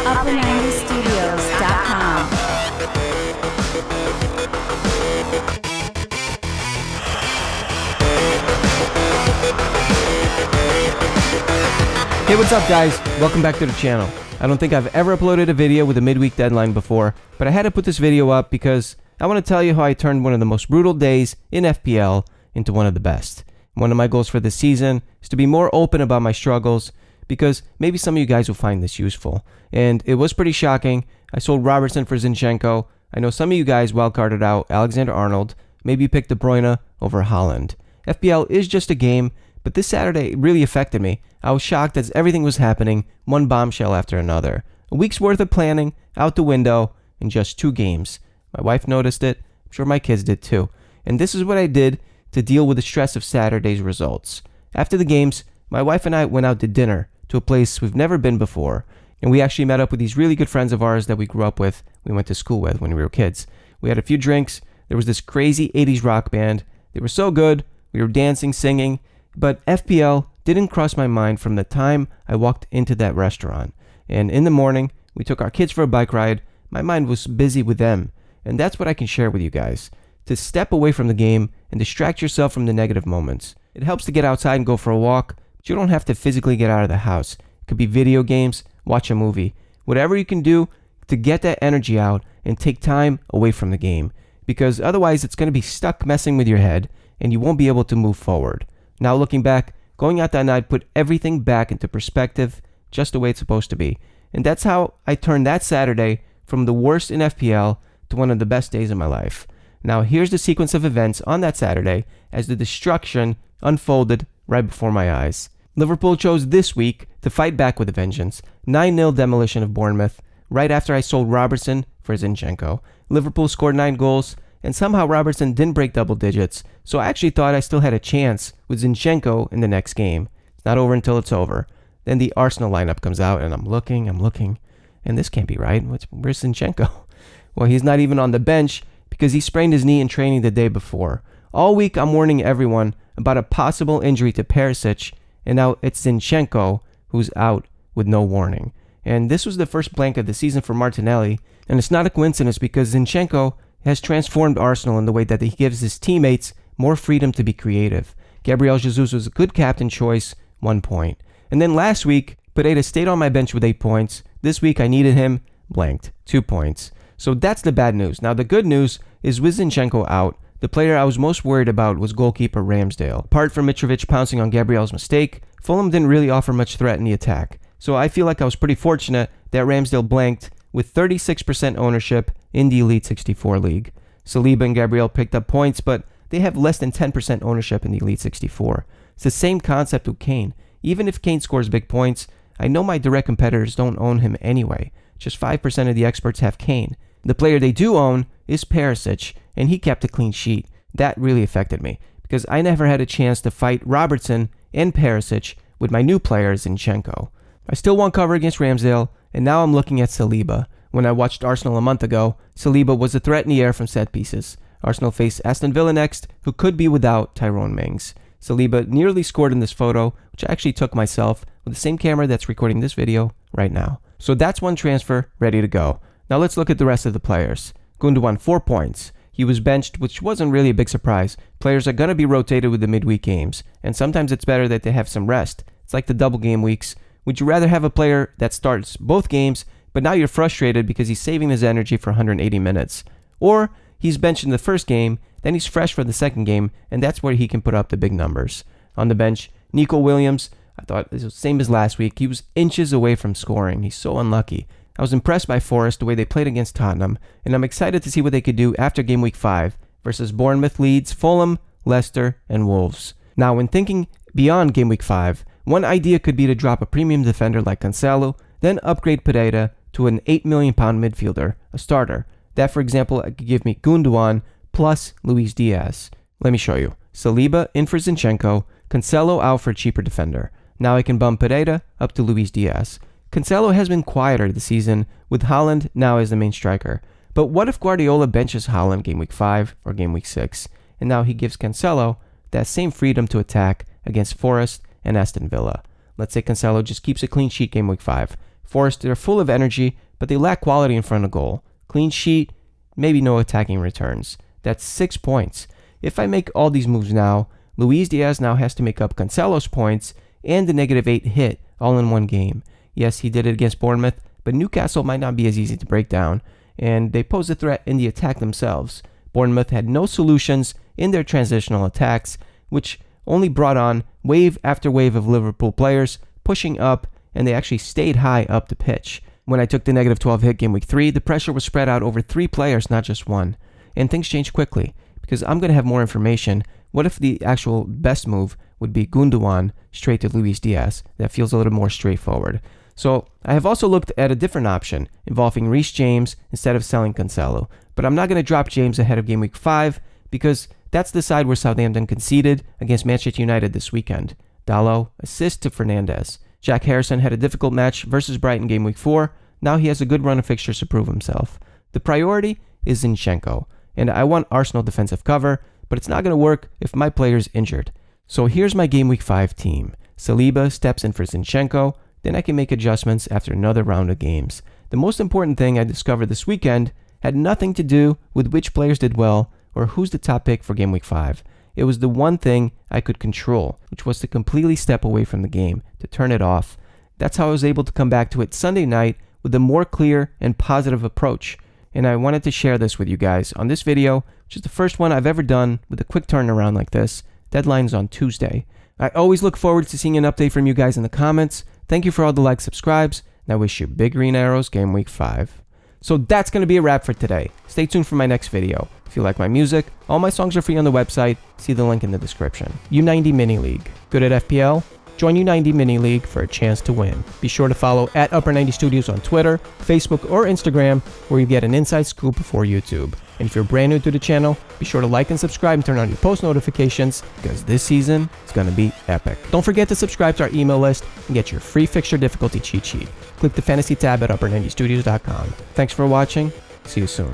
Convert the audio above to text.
Upper90studios.com. Hey, what's up guys? Welcome back to the channel. I don't think I've ever uploaded a video with a midweek deadline before, but I had to put this video up because I want to tell you how I turned one of the most brutal days in FPL into one of the best. One of my goals for this season is to be more open about my struggles because maybe some of you guys will find this useful. And it was pretty shocking. I sold Robertson for Zinchenko. I know some of you guys wildcarded out Alexander-Arnold. Maybe you picked De Bruyne over Haaland. FPL is just a game, but this Saturday really affected me. I was shocked as everything was happening, one bombshell after another. A week's worth of planning out the window in just 2 games. My wife noticed it. I'm sure my kids did too. And this is what I did to deal with the stress of Saturday's results. After the games, my wife and I went out to dinner to a place we've never been before. And we actually met up with these really good friends of ours that we grew up with, we went to school with when we were kids. We had a few drinks. There was this crazy 80s rock band. They were so good. We were dancing, singing. But FPL didn't cross my mind from the time I walked into that restaurant. And in the morning, we took our kids for a bike ride. My mind was busy with them. And that's what I can share with you guys. To step away from the game and distract yourself from the negative moments. It helps to get outside and go for a walk, but you don't have to physically get out of the house. It could be video games, watch a movie. Whatever you can do to get that energy out and take time away from the game. Because otherwise it's going to be stuck messing with your head and you won't be able to move forward. Now looking back, going out that night put everything back into perspective just the way it's supposed to be. And that's how I turned that Saturday from the worst in FPL to one of the best days of my life. Now here's the sequence of events on that Saturday as the destruction unfolded right before my eyes. Liverpool chose this week to fight back with a vengeance. 9-0 demolition of Bournemouth right after I sold Robertson for Zinchenko. Liverpool scored 9 goals. And somehow Robertson didn't break double digits, so I actually thought I still had a chance with Zinchenko in the next game. It's not over until it's over. Then the Arsenal lineup comes out, and I'm looking, and this can't be right. Where's Zinchenko? Well, he's not even on the bench because he sprained his knee in training the day before. All week I'm warning everyone about a possible injury to Perisic, and now it's Zinchenko who's out with no warning. And this was the first blank of the season for Martinelli, and it's not a coincidence because Zinchenko has transformed Arsenal in the way that he gives his teammates more freedom to be creative. Gabriel Jesus was a good captain choice, 1 point. And then last week, Pereira stayed on my bench with 8 points. This week I needed him, blanked, 2 points. So that's the bad news. Now the good news is with Zinchenko out, the player I was most worried about was goalkeeper Ramsdale. Apart from Mitrovic pouncing on Gabriel's mistake, Fulham didn't really offer much threat in the attack. So I feel like I was pretty fortunate that Ramsdale blanked with 36% ownership in the Elite 64 league. Saliba and Gabriel picked up points, but they have less than 10% ownership in the Elite 64. It's the same concept with Kane. Even if Kane scores big points, I know my direct competitors don't own him anyway. Just 5% of the experts have Kane. The player they do own is Perisic, and he kept a clean sheet. That really affected me, because I never had a chance to fight Robertson and Perisic with my new player Zinchenko. I still won cover against Ramsdale, and now I'm looking at Saliba. When I watched Arsenal a month ago, Saliba was a threat in the air from set pieces. Arsenal face Aston Villa next, who could be without Tyrone Mings. Saliba nearly scored in this photo, which I actually took myself with the same camera that's recording this video right now. So that's one transfer ready to go. Now let's look at the rest of the players. Gundogan, 4 points. He was benched, which wasn't really a big surprise. Players are going to be rotated with the midweek games, and sometimes it's better that they have some rest. It's like the double game weeks. Would you rather have a player that starts both games, but now you're frustrated because he's saving his energy for 180 minutes? Or he's benched in the first game, then he's fresh for the second game, and that's where he can put up the big numbers. On the bench, Nico Williams, I thought it was the same as last week. He was inches away from scoring. He's so unlucky. I was impressed by Forest, the way they played against Tottenham, and I'm excited to see what they could do after Game Week 5 versus Bournemouth, Leeds, Fulham, Leicester, and Wolves. Now, when thinking beyond Game Week 5, one idea could be to drop a premium defender like Cancelo, then upgrade Pereira to an £8 million midfielder, a starter. That, for example, could give me Gundogan plus Luis Diaz. Let me show you. Saliba in for Zinchenko, Cancelo out for a cheaper defender. Now I can bump Pereira up to Luis Diaz. Cancelo has been quieter this season, with Haaland now as the main striker. But what if Guardiola benches Haaland Game Week 5 or Game Week 6, and now he gives Cancelo that same freedom to attack against Forest and Aston Villa? Let's say Cancelo just keeps a clean sheet game week 5. Forest, they're full of energy, but they lack quality in front of goal. Clean sheet, maybe no attacking returns. That's 6 points. If I make all these moves now, Luis Diaz now has to make up Cancelo's points and the -8 hit all in one game. Yes, he did it against Bournemouth, but Newcastle might not be as easy to break down, and they pose a threat in the attack themselves. Bournemouth had no solutions in their transitional attacks, which only brought on wave after wave of Liverpool players pushing up, and they actually stayed high up the pitch. When I took the -12 hit game week 3, the pressure was spread out over 3 players, not just one. And things changed quickly, because I'm going to have more information. What if the actual best move would be Gundogan straight to Luis Diaz? That feels a little more straightforward. So I have also looked at a different option involving Reece James instead of selling Cancelo. But I'm not going to drop James ahead of game week 5 because that's the side where Southampton conceded against Manchester United this weekend. Dalot, assist to Fernandes. Jack Harrison had a difficult match versus Brighton game week 4. Now he has a good run of fixtures to prove himself. The priority is Zinchenko, and I want Arsenal defensive cover, but it's not going to work if my player's injured. So here's my game week 5 team. Saliba steps in for Zinchenko, then I can make adjustments after another round of games. The most important thing I discovered this weekend had nothing to do with which players did well or who's the top pick for game week 5. It was the one thing I could control, which was to completely step away from the game, to turn it off. That's how I was able to come back to it Sunday night with a more clear and positive approach. And I wanted to share this with you guys on this video, which is the first one I've ever done with a quick turnaround like this. Deadline's on Tuesday. I always look forward to seeing an update from you guys in the comments. Thank you for all the likes, subscribes, and I wish you big green arrows game week 5. So that's going to be a wrap for today. Stay tuned for my next video. If you like my music, all my songs are free on the website. See the link in the description. U90 Mini League. Good at FPL? Join U90 Mini League for a chance to win. Be sure to follow at Upper 90 Studios on Twitter, Facebook, or Instagram, where you get an inside scoop before YouTube. And if you're brand new to the channel, be sure to like and subscribe and turn on your post notifications, because this season is going to be epic. Don't forget to subscribe to our email list and get your free fixture difficulty cheat sheet. Click the fantasy tab at upper90studios.com. Thanks for watching. See you soon.